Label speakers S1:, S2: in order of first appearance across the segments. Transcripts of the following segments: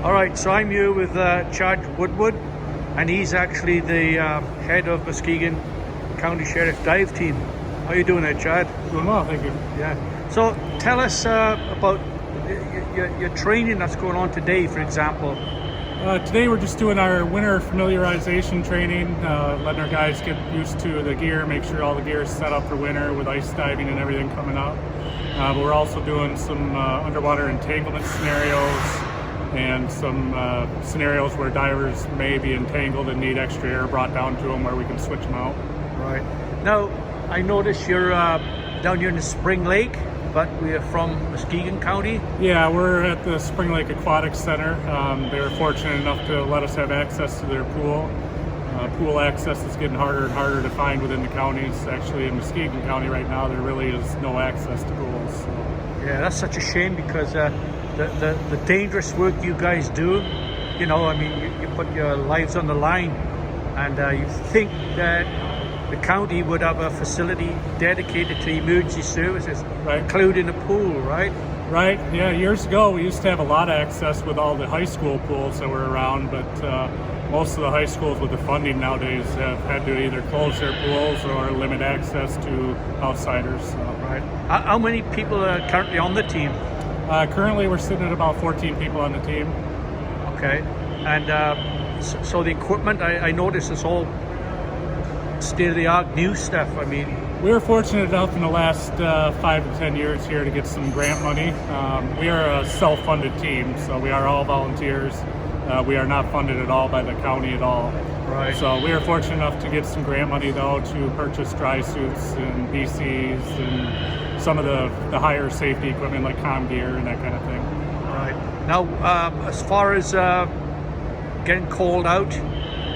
S1: Alright, so I'm here with Chad Woodward, and he's actually the head of Muskegon County Sheriff Dive Team. How are you doing there, Chad?
S2: Doing well, thank you.
S1: Yeah. So tell us about your training that's going on today, for example.
S2: Today we're just doing our winter familiarization training, letting our guys get used to the gear, make sure all the gear is set up for winter with ice diving and everything coming up. But we're also doing some underwater entanglement scenarios and some scenarios where divers may be entangled and need extra air brought down to them where we can switch them out.
S1: Right. Now, I notice you're down here in the Spring Lake, but we're from Muskegon County.
S2: Yeah, we're at the Spring Lake Aquatic Center. They were fortunate enough to let us have access to their pool. Pool access is getting harder and harder to find within the counties. Actually, in Muskegon County right now, there really is no access to pools. So.
S1: Yeah, that's such a shame because the dangerous work you guys do, you know, I mean, you put your lives on the line, and you think that the county would have a facility dedicated to emergency services,
S2: right,
S1: including a pool, right?
S2: Right, yeah, years ago we used to have a lot of access with all the high school pools that were around, but most of the high schools with the funding nowadays have had to either close their pools or limit access to outsiders. So.
S1: Right. How many people are currently on the team?
S2: Currently we're sitting at about 14 people on the team.
S1: Okay, and so the equipment, I noticed it's all state-of-the-art new stuff. I mean,
S2: we were fortunate enough in the last 5 to 10 years here to get some grant money. We are a self-funded team, so we are all volunteers. We are not funded at all by the county at all.
S1: Right.
S2: So we are fortunate enough to get some grant money though to purchase dry suits and BCs and some of the higher safety equipment like comm gear and that kind of thing.
S1: Right. Now, as far as getting called out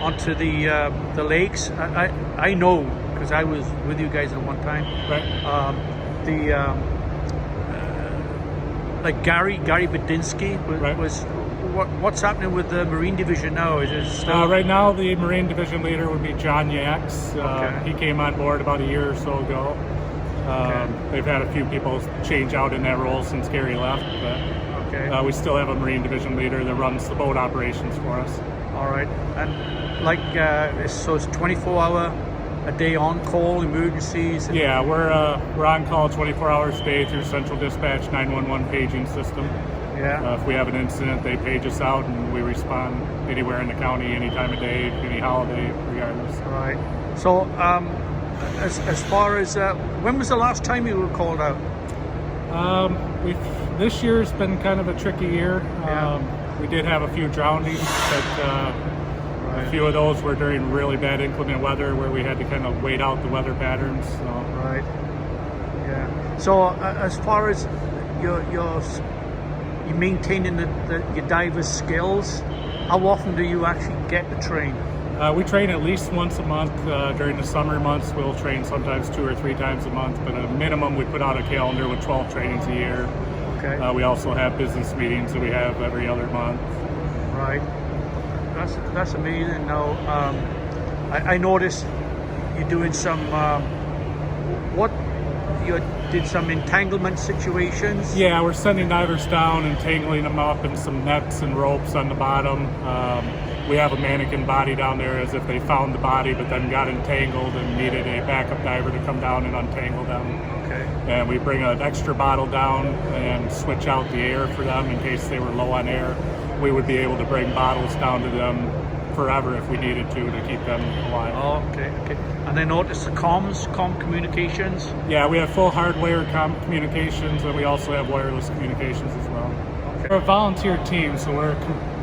S1: onto the lakes, I know because I was with you guys at one time.
S2: Right.
S1: Like Gary Badinsky was what's happening with the Marine Division now? Is it still...
S2: right now the Marine Division leader would be John Yaks.
S1: Okay.
S2: He came on board about a year or so ago. They've had a few people change out in that role since Gary left, but we still have a Marine Division leader that runs the boat operations for us.
S1: All right, and like so it's 24-hour a day on call emergencies.
S2: Yeah, we're on call 24 hours a day through Central Dispatch 911 paging system.
S1: Yeah.
S2: If we have an incident, they page us out and we respond anywhere in the county, any time of day, any holiday, regardless.
S1: Right. So, as far as when was the last time you were called out?
S2: This year's been kind of a tricky year.
S1: Yeah.
S2: We did have a few drownings, but a few of those were during really bad inclement weather where we had to kind of wait out the weather patterns. So.
S1: Right. Yeah. So, as far as your maintaining your divers' skills, how often do you actually get to train?
S2: We train at least once a month. During the summer months, we'll train sometimes 2 or 3 times a month, but at a minimum, we put out a calendar with 12 trainings a year.
S1: Okay.
S2: We also have business meetings that we have every other month.
S1: Right. That's amazing. Now, I noticed you're doing some. You did some entanglement situations?
S2: Yeah, we're sending divers down and tangling them up in some nets and ropes on the bottom. We have a mannequin body down there as if they found the body but then got entangled and needed a backup diver to come down and untangle them.
S1: Okay.
S2: And we bring an extra bottle down and switch out the air for them in case they were low on air. We would be able to bring bottles down to them forever if we needed to keep them alive.
S1: Oh, okay. And I noticed the comm communications.
S2: Yeah, we have full hardware comm communications, and we also have wireless communications as well.
S1: Okay.
S2: We're a volunteer team, so we're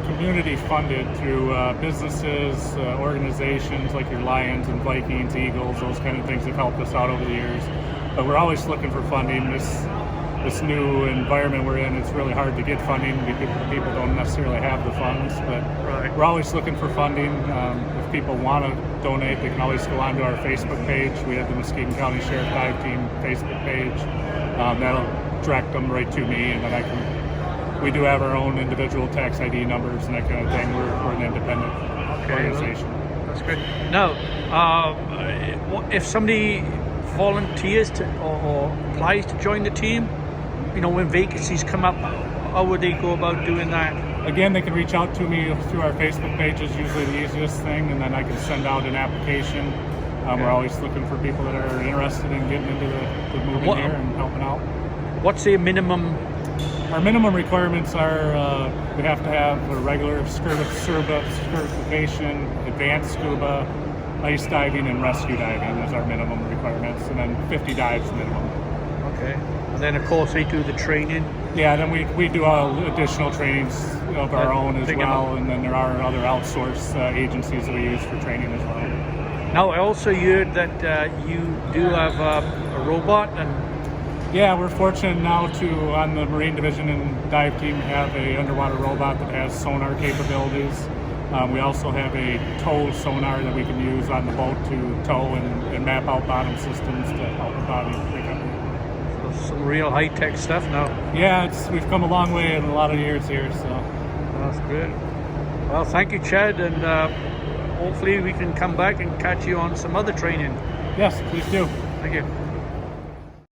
S2: community funded through businesses, organizations like your Lions and Vikings, Eagles, those kind of things have helped us out over the years. But we're always looking for funding. This this new environment we're in, it's really hard to get funding because people don't necessarily have the funds. But we're always looking for funding. If people want to donate, they can always go onto our Facebook page. We have the Muskegon County Sheriff Dive Team Facebook page. That'll direct them right to me, and then we do have our own individual tax ID numbers and that kind of thing. We're an independent organization.
S1: That's great. Now, if somebody volunteers or applies to join the team, when vacancies come up, how would they go about doing that?
S2: Again, they can reach out to me through our Facebook page is usually the easiest thing, and then I can send out an application. We're always looking for people that are interested in getting into the moving here and helping out.
S1: What's the minimum?
S2: Our minimum requirements are we have to have a regular scuba certification, advanced scuba, ice diving, and rescue diving as our minimum requirements, and then 50 dives minimum.
S1: Okay. And then, of course, they do the training.
S2: Yeah, then we do additional trainings of our own as well, and then there are other outsourced agencies that we use for training as well.
S1: Now, I also heard that you do have a robot, and
S2: yeah, we're fortunate now to, on the Marine Division and Dive Team, have a underwater robot that has sonar capabilities. We also have a tow sonar that we can use on the boat to tow and map out bottom systems to help the body pick up.
S1: So some real high-tech stuff now.
S2: Yeah, we've come a long way in a lot of years here, so.
S1: That's good. Well, thank you, Chad, and hopefully we can come back and catch you on some other training.
S2: Yes, please do.
S1: Thank you.